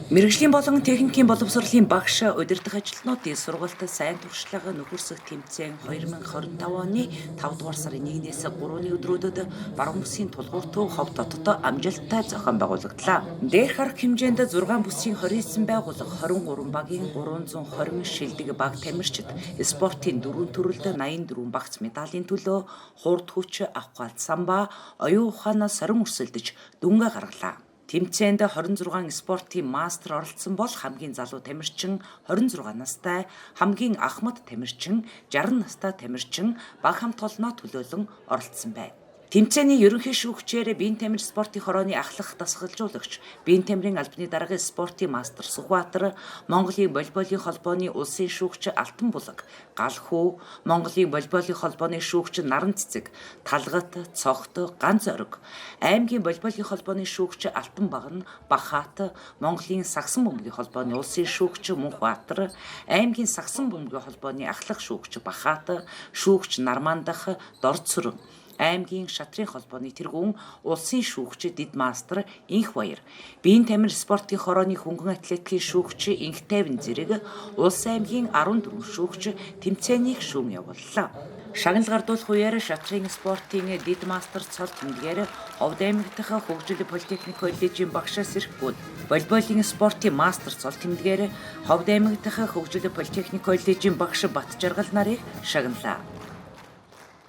Мэргэжлийн болон техникийн боловсролын багш удирдах ажилтнуудын сургуульд сайн туршлага нөхөрсөх тэмцээн 2025 оны 5 дугаар сарын 1-ээс 3-ны өдрүүдэд баруун бүсийн тулгуур төв хов дотод амжилттай зохион байгуулагдлаа. Дээрх арга хэмжээнд 6 бүсийн 29 байгууллага 23 багийн 320 шилдэг баг тамирчид спортын 4 төрөлд 84 багц медалийн төлөө хурд хүч, авах гал самба, оюун ухаанаас сорин өрсөлдөж дүнгээ гаргалаа. Тэмцээнд 26 спортын мастер оролцсон бол хамгийн залуу тамирчин 26 настай, хамгийн ахмад тамирчин 60 настай тамирчин баг хамт олноо төлөөлөн оролцсон байна. Тэмцээний ерөнхий шүүгчээр биеийн тамир спортын хорооны ахлах дасгалжуулагч, биеийн тамирын албаны даргын спортын мастер Сүхбаатар, Монголын волейболын холбооны улсын шүүгч Алтан булаг, Галхүү, Монголын волейболын холбооны шүүгч Наран цэцэг, Талгат, Цогт, Ганц ориг, аймгийн волейболын холбооны шүүгч Алтан багна, Бахаат, Монголын сагсан бөмбөгийн холбооны улсын шүүгч Мөнхбаатар, аймгийн сагсан бөмбөгийн холбооны ахлах шүүгч Бахаат, шүүгч Нармандах, Дорцөрөн, аймгийн шатрын холбооны тэргүүн улсын шүүгч Дид мастер Инх Баяр, биеийн тамир спортын хорооны хөнгөн атлетикийн шүүгч Инх Тайван зэрэг улс аймгийн 14 шүүгч тэмцээнийг шүүн явууллаа. Шагнал гардуулах үеэр шатрын спортын Дид мастер цол тэмдгээр Ховд аймаг дахь хөгжил политехник коллежийн багш Сэрхгүүд, волейболын спортын мастер цол тэмдгээр Ховд аймаг дахь хөгжил политехник коллежийн багш Бат Жаргал нарыг шагналаа.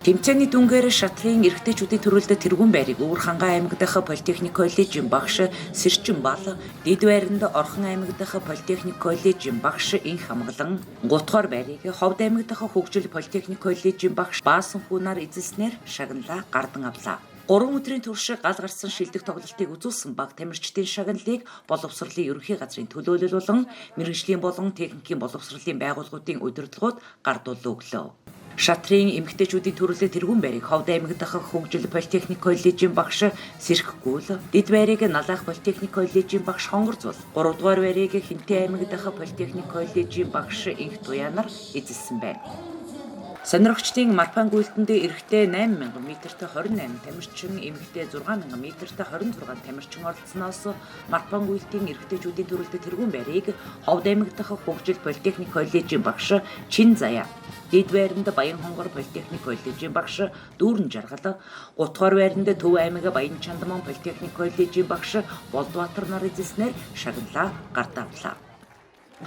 Тэмцээний дүнгээр шатлын эрэгтэйчүүдийн төрөлд тэргүүн байрыг Өвөр хангай аймаг дахь политехник коллежийн багш Сэрчин Бал, Дид байранд Орхон аймаг дахь политехник коллежийн багш Инх Хамглан, Гутгоор байрыг Ховд аймаг дахь хөгжил политехник коллежийн багш Баасан Хүнаар эзэлснээр шагналаа гардан авлаа. 3 өдрийн турш гал гарсан шилдэг тоглолтыг үзүүлсэн баг тамирчдын шагналыг боловсролын ерөнхий газрын төлөөлөл болон мэргэжлийн болон техникийн боловсролын байгууллагуудын удирдлагууд гардуулан өглөө. Шатрын эмэгтэйчүүдийн төрөлд тэргүүн байрыг Ховд аймаг дахь хөгжил политехник коллежийн багш Сэрхгүүл, Дид байрыг Налаах политехник коллежийн багш Хонгорзул, 3 дугаар байрыг Хинтээ аймаг дахь политехник коллежийн багш Инх Туянар эзэлсэн байна. Сонирхогчдын Марпан гүйлтэнд эрэгтэй 8000 м-т 28 тамирчин, эмэгтэй 6000 м-т 26 тамирчин оролцсноос Марпан гүйлтийн эрэгтэйчүүдийн төрөлд тэргүүн байрыг Ховд аймаг дахь хөгжил политехник коллежийн багш Чин Заяа, Дид байранд Баян хонгор политехник коллежийн багш Дүүрэн Жаргал, Гутгоор байранд Төв аймаг Баян Чандман политехник коллежийн багш Болдбаатар нар эзэлснээр шагналаа гардан авлаа.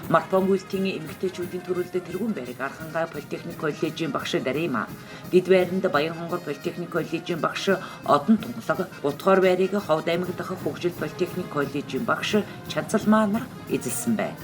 Марпан гүйлтийн эмэгтэйчүүдийн төрөлд тэргүүн байрыг Архангай политехник коллежийн багш Дарима, Дид байранд Баян хонгор политехник коллежийн багш Одон Тунгалаг, Гутгоор байрыг Ховд аймаг дахь хөгжил политехник коллежийн багш Чанцалмаа нар эзэлсэн байна.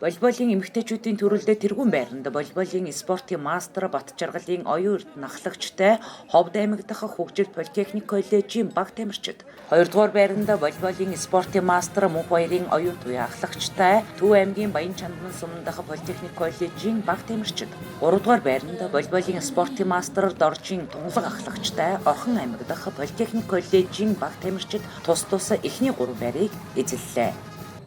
Волейболын эмэгтэйчүүдийн төрөлд тэргүүн байранд волейболын спортын мастер Бат Жаргалын оюун эрдэнэ ахлагчтай Ховд аймаг дахь хөгжил политехник коллежийн баг тамирчид, 2 дугаар байранд волейболын спортын мастер Мөнх Баярын оюун туяа ахлагчтай Төв аймгийн Баян Чандман сумын дахь политехник коллежийн баг тамирчид, 3 дугаар байранд волейболын спортын мастер Доржийн тунгалаг ахлагчтай Орхон аймаг дахь политехник коллежийн баг тамирчид тус эхний 3 байрыг эзэллээ.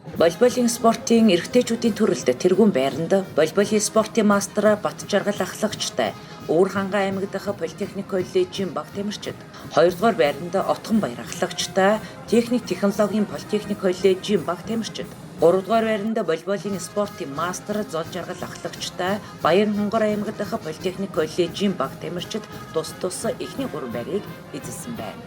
Волейболын спортын эрэгтэйчүүдийн төрөлд тэргүүн байранд волейболын спортын мастер Бат Жаргал ахлагчтай Өвөр хангай аймаг дахь политехник коллежийн баг тамирчид, 2 дугаар байранд Отгон Баяр ахлагчтай техник технологийн политехник коллежийн баг тамирчид, 3 дугаар байранд волейболын спортын мастер Зол Жаргал ахлагчтай Баян хонгор аймаг дахь политехник коллежийн баг тамирчид тус эхний 3 байрыг эзэлсэн байна.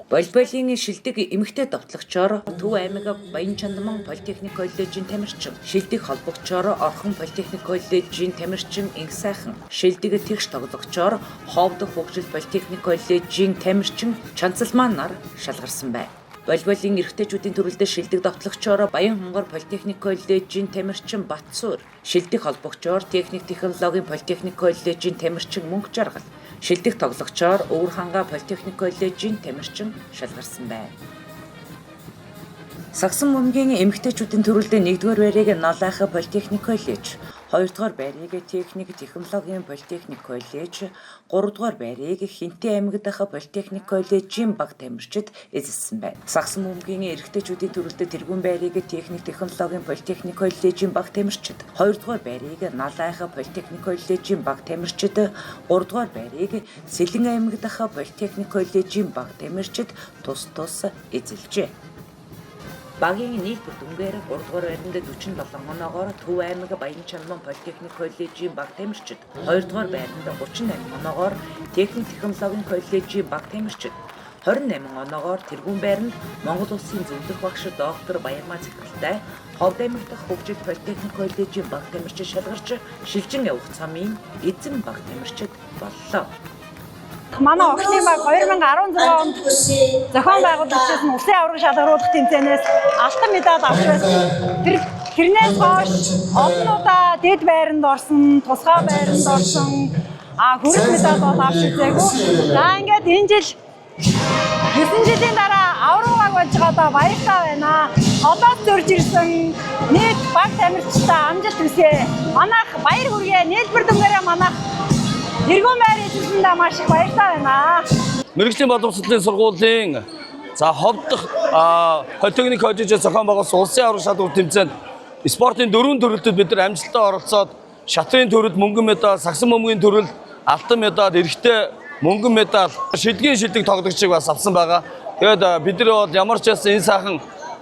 Волейболын шилдэг эмэгтэй довтлогчоор Төв аймаг Баян Чандман политехник коллежийн тамирчин, шилдэг холбогчоор Орхон политехник коллежийн тамирчин Инх Сайхан, шилдэг тэгш тоглогчоор Ховд хөгжил политехник коллежийн тамирчин Чанцалмаа нар шалгарсан байна. Волейболын эрэгтэйчүүдийн төрөлд шилдэг довтлогчоор Баян хонгор политехник коллежийн тамирчин Батцуур, шилдэг холбогчоор техник технологийн политехник коллежийн тамирчин Мөнх Жаргал, шилдэг тоглогчоор Өвөр хангай политехник коллежийн тамирчин шалгарсан байна. Сагсан бөмбөгийн эмэгтэйчүүдийн төрөлд 1-р байрыг Налаах политехник коллеж, 2-р байрыг техник технологийн политехник коллеж, 3-р байрыг Хинтээ аймаг дахь политехник коллежийн баг тамирчид эзэлсэн байна. Сагсан бөмбөгийн эрэгтэйчүүдийн төрөлд тэргүүн байрыг техник технологийн политехник коллежийн баг тамирчид, 2-р байрыг Налаах политехник коллежийн баг тамирчид, 3-р байрыг Сэлэн аймаг дахь политехник коллежийн баг тамирчид тус эзэлжээ. Багийн нийт бүр дүнгээр 3 дугаар байранд 47 оноогоор Төв аймаг Баян Чанман Политехник коллежийн баг тамирчид, 2 дугаар байранд 38 оноогоор Техник технологийн коллежийн баг тамирчид, 28 оноогоор тэргүүн байранд Монгол Улсын зөвлөх багш доктор Баярмаа Цэцгэлтэй Ховд аймаг дахь хөгжил Политехник коллежийн баг тамирчид шалгарч шилжин явах цамын эзэн баг тамирчид боллоо. Манай охины баг 2016 онд зохион байгуулагчид нь улсын аварга шалгаруулах тэмцээнээс алтан медаль авч байсан. Тэрнээс хойш олон удаа дэд байранд орсон, тусгай байранд орсон, хүрэл медаль бол авч үзээгүй. За ингээд энэ жил 9 жилийн дараа аварга баг болж байгаадаа баяртай байна. Одоо зөрж ирсэн нийт баг тамирчтай амжилт хүсье. Манайх баяр хүргэе. Нийлбэр дүнгээрээ манайх тэргүүн байр эзэмсэндээ маш их баяртай байна. Мэргэжлийн боловсролын сургуулийн Ховд дахь Политехник коллежийн зохион байгуулсан улсын аварга шалгуур тэмцээнд спортын 4 төрөлдөд бид нар амжилттай оролцоод шатрын төрөлд мөнгөн медаль, сагсан бөмбөгийн төрөлд алтан медаль, эрэгтэй мөнгөн медаль, шилдэг тоглогчийг бас авсан байгаа. Тэгээд бид нар бол ямар ч байсан энэ сайхан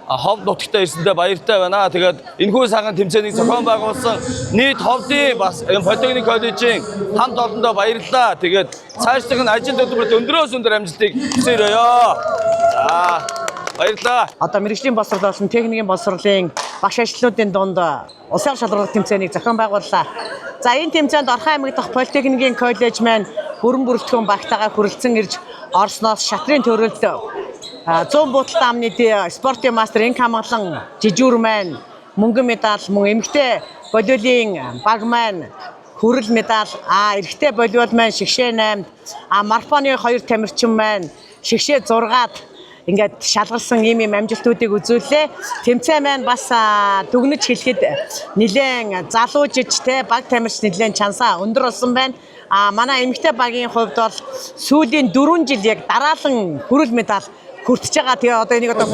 Ховд нутагтаа ирсэндээ баяртай байна. Тэгээд энэхүү сайхан тэмцээнийг зохион байгуулсан нийт Ховдын бас Политехник коллежийн хамт олондоо баярлалаа. Тэгээд цаашдах нь ажил хөдөлмөрт өндрөөс өндөр амжилтыг хүсье. За баярлалаа. Одоо мэргэжлийн боловсрол болон техникийн боловсролын багш ажлуудын дунд улсын шалгаруулах тэмцээнийг зохион байгууллаа. За энэ тэмцээнд Орхон аймаг дахь Политехникийн коллеж маань бүрэн бүрэлдэхүүн багтаагаа хүрэлцэн ирж орсноос шатрын төрөлд 100 буудалтай амны спортын мастер Инк хамгаалан жижүүр маань мөнгөн медаль, мөн эмэгтэй волейболын баг маань хүрэл медаль, эрэгтэй волейбол маань шигшээ 8, марафоны 2 тамирчин маань шигшээ 6-ад ингээд шалгарсан ийм амжилтуудыг үзүүллээ. Тэмцээн маань бас дүгнэж хэлэхэд нэлээд залуужиж баг тамирч нэлээд чансаа өндөр болсон байна. Манай эмэгтэй багийн хувьд бол сүүлийн 4 жил яг дараалан хүрэл медаль хүртэж байгаа. Тэгээ одоо энийг одоо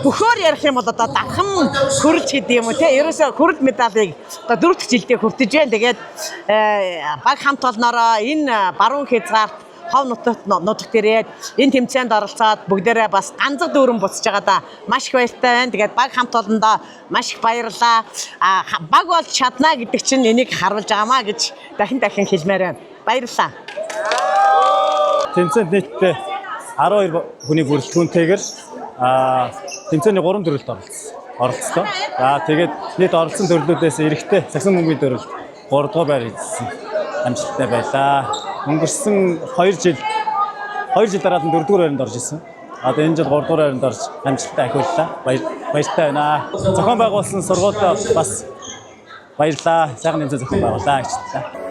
бөхөөр ярих юм бол одоо дахин хүрэлж гэдэг юм уу те. Ерөөсөө хүрэл медалийг одоо 4 дахь жилдээ хүртэж байна. Тэгээд баг хамт олноороо энэ баруун хязгаарт Хов нутагт ирээд энэ тэмцээнд оролцоод бүгдээрээ бас ганцхан дүүрэн буцаж байгаадаа маш их баяртай байна. Тэгээд баг хамт олондоо маш их баярлалаа. Баг болж чадна гэдэг чинь энийг харуулж байгаамаа гэж дахин хэлмээр байна. Баярлалаа. Тэмцээнд нийтдээ 12 хүний бүрэлдэхүүнтэйгээр тэмцээний 3 төрөлд оролцлоо. За тэгээд нийт оролцсон төрлүүдээс эрэгтэй сагсан бөмбөгийн төрөлд 3 дугаар байр эзэмсэн амжилттай байлаа. Өнгөрсөн 2 жил дараад нь 4 дугаар байранд орж ирсэн. Одоо энэ жил 3 дугаар байранд орж амжилттай ахиуллаа. Баяртай байна. Зохион байгуулсан сургуульд бас баярлалаа. Сайхан тэмцээн зохион байгууллаа гэж хэллээ.